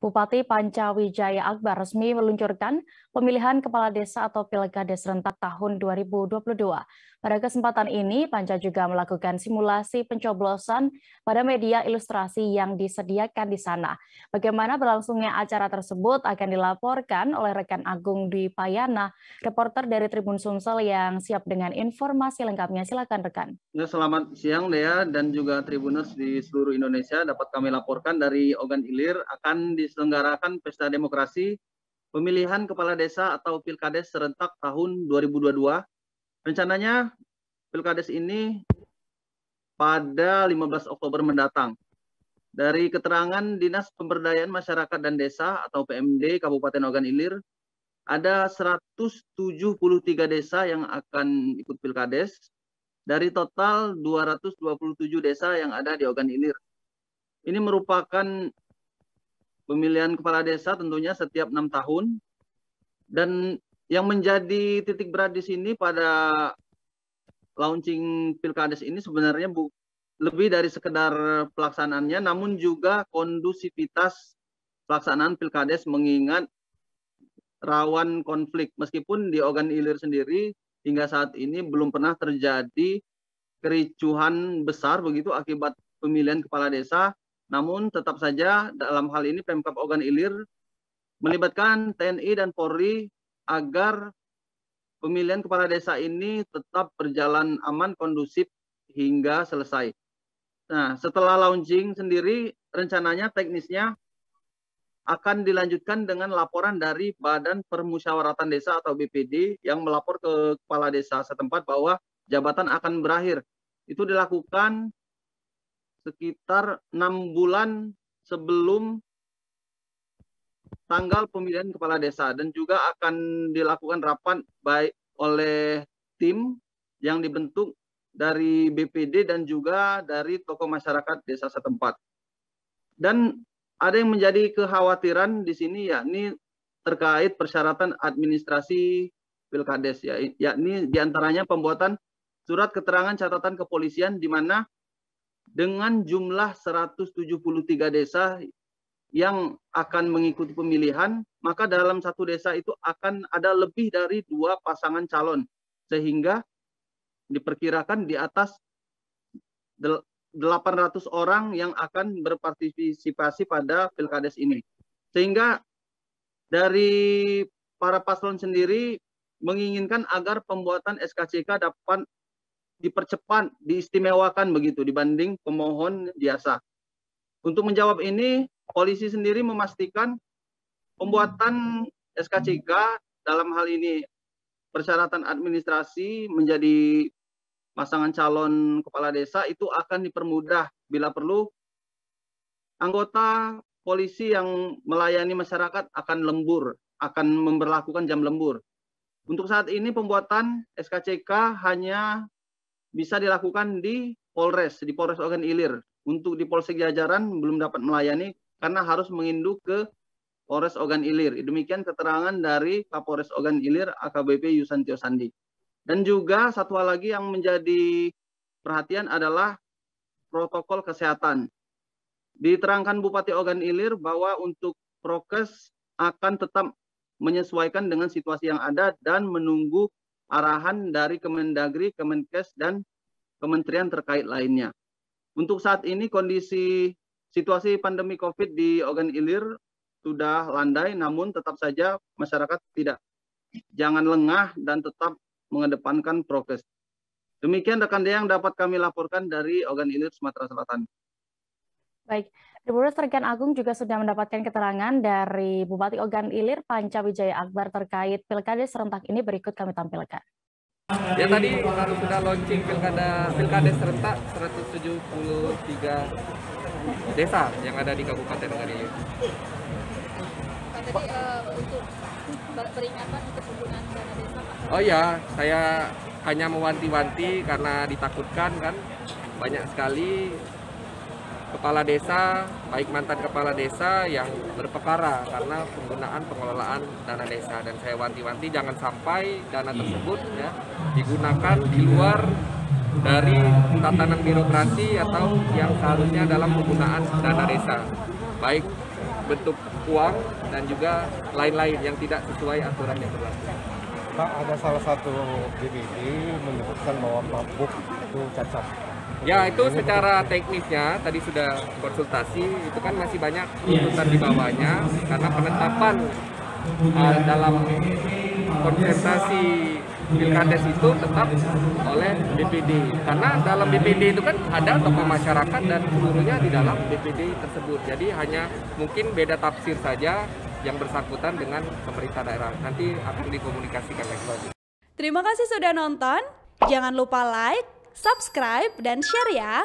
Bupati Pancawijaya Akbar resmi meluncurkan pemilihan kepala desa atau pilkada serentak tahun 2022. Pada kesempatan ini, Panca juga melakukan simulasi pencoblosan pada media ilustrasi yang disediakan di sana. Bagaimana berlangsungnya acara tersebut akan dilaporkan oleh rekan Agung Dwi Payana, reporter dari Tribun Sumsel yang siap dengan informasi lengkapnya. Silakan rekan. Ya, selamat siang Dea dan juga Tribuners di seluruh Indonesia. Dapat kami laporkan dari Ogan Ilir akan diselenggarakan pesta demokrasi pemilihan kepala desa atau Pilkades serentak tahun 2022. Rencananya Pilkades ini pada 15 Oktober mendatang. Dari keterangan Dinas Pemberdayaan Masyarakat dan Desa atau PMD Kabupaten Ogan Ilir, ada 173 desa yang akan ikut Pilkades dari total 227 desa yang ada di Ogan Ilir. Ini merupakan pemilihan kepala desa tentunya setiap 6 tahun. Dan yang menjadi titik berat di sini pada launching Pilkades ini sebenarnya lebih dari sekedar pelaksanaannya, namun juga kondusivitas pelaksanaan Pilkades mengingat rawan konflik. Meskipun di Ogan Ilir sendiri hingga saat ini belum pernah terjadi kericuhan besar begitu akibat pemilihan kepala desa, namun tetap saja dalam hal ini Pemkab Ogan Ilir melibatkan TNI dan Polri agar pemilihan kepala desa ini tetap berjalan aman, kondusif hingga selesai. Nah, setelah launching sendiri, rencananya teknisnya akan dilanjutkan dengan laporan dari Badan Permusyawaratan Desa atau BPD yang melapor ke kepala desa setempat bahwa jabatan akan berakhir. Itu dilakukan sekitar 6 bulan sebelum tanggal pemilihan kepala desa, dan juga akan dilakukan rapat baik oleh tim yang dibentuk dari BPD dan juga dari tokoh masyarakat desa setempat. Dan ada yang menjadi kekhawatiran di sini yakni terkait persyaratan administrasi Pilkades, yakni diantaranya pembuatan surat keterangan catatan kepolisian di mana dengan jumlah 173 desa yang akan mengikuti pemilihan, maka dalam satu desa itu akan ada lebih dari 2 pasangan calon, sehingga diperkirakan di atas 800 orang yang akan berpartisipasi pada Pilkades ini. Sehingga dari para paslon sendiri menginginkan agar pembuatan SKCK dapat dipercepat, diistimewakan begitu dibanding pemohon biasa. Untuk menjawab ini, polisi sendiri memastikan pembuatan SKCK dalam hal ini persyaratan administrasi menjadi pasangan calon kepala desa itu akan dipermudah. Bila perlu, anggota polisi yang melayani masyarakat akan lembur, akan memberlakukan jam lembur. Untuk saat ini pembuatan SKCK hanya bisa dilakukan di Polres Ogan Ilir. Untuk di Polsek jajaran belum dapat melayani karena harus menginduk ke Polres Ogan Ilir. Demikian keterangan dari Kapolres Ogan Ilir AKBP Yusantio Sandi. Dan juga satu hal lagi yang menjadi perhatian adalah protokol kesehatan. Diterangkan Bupati Ogan Ilir bahwa untuk prokes akan tetap menyesuaikan dengan situasi yang ada dan menunggu arahan dari Kemendagri, Kemenkes, dan kementerian terkait lainnya. Untuk saat ini situasi pandemi COVID di Ogan Ilir sudah landai, namun tetap saja masyarakat jangan lengah dan tetap mengedepankan prokes. Demikian rekan Dea yang dapat kami laporkan dari Ogan Ilir, Sumatera Selatan. Baik, Tribuners, rekan Agung juga sudah mendapatkan keterangan dari Bupati Ogan Ilir Pancawijaya Akbar terkait Pilkades serentak ini. Berikut kami tampilkan. Ya, tadi baru sudah launching Pilkades serentak 173 desa yang ada di Kabupaten Ogan Ilir. Tadi untuk peringatan untuk penggunaan dana desa, Pak. Oh iya, saya hanya mewanti-wanti karena ditakutkan kan banyak sekali kepala desa, baik mantan kepala desa yang berperkara karena penggunaan pengelolaan dana desa, dan saya wanti-wanti jangan sampai dana tersebut ya digunakan di luar dari tatanan birokrasi atau yang seharusnya dalam penggunaan dana desa, baik bentuk uang dan juga lain-lain yang tidak sesuai aturan yang berlaku. Pak, ada salah satu DPD menyebutkan bahwa mabuk itu cacat. Ya, itu secara teknisnya tadi sudah konsultasi, itu kan masih banyak tuntutan di bawahnya karena penetapan dalam konsentrasi Pilkades itu tetap oleh BPD. Karena dalam BPD itu kan ada tokoh masyarakat dan seluruhnya di dalam BPD tersebut. Jadi hanya mungkin beda tafsir saja yang bersangkutan dengan pemerintah daerah. Nanti akan dikomunikasikan lagi. Terima kasih sudah nonton. Jangan lupa like, subscribe, dan share ya.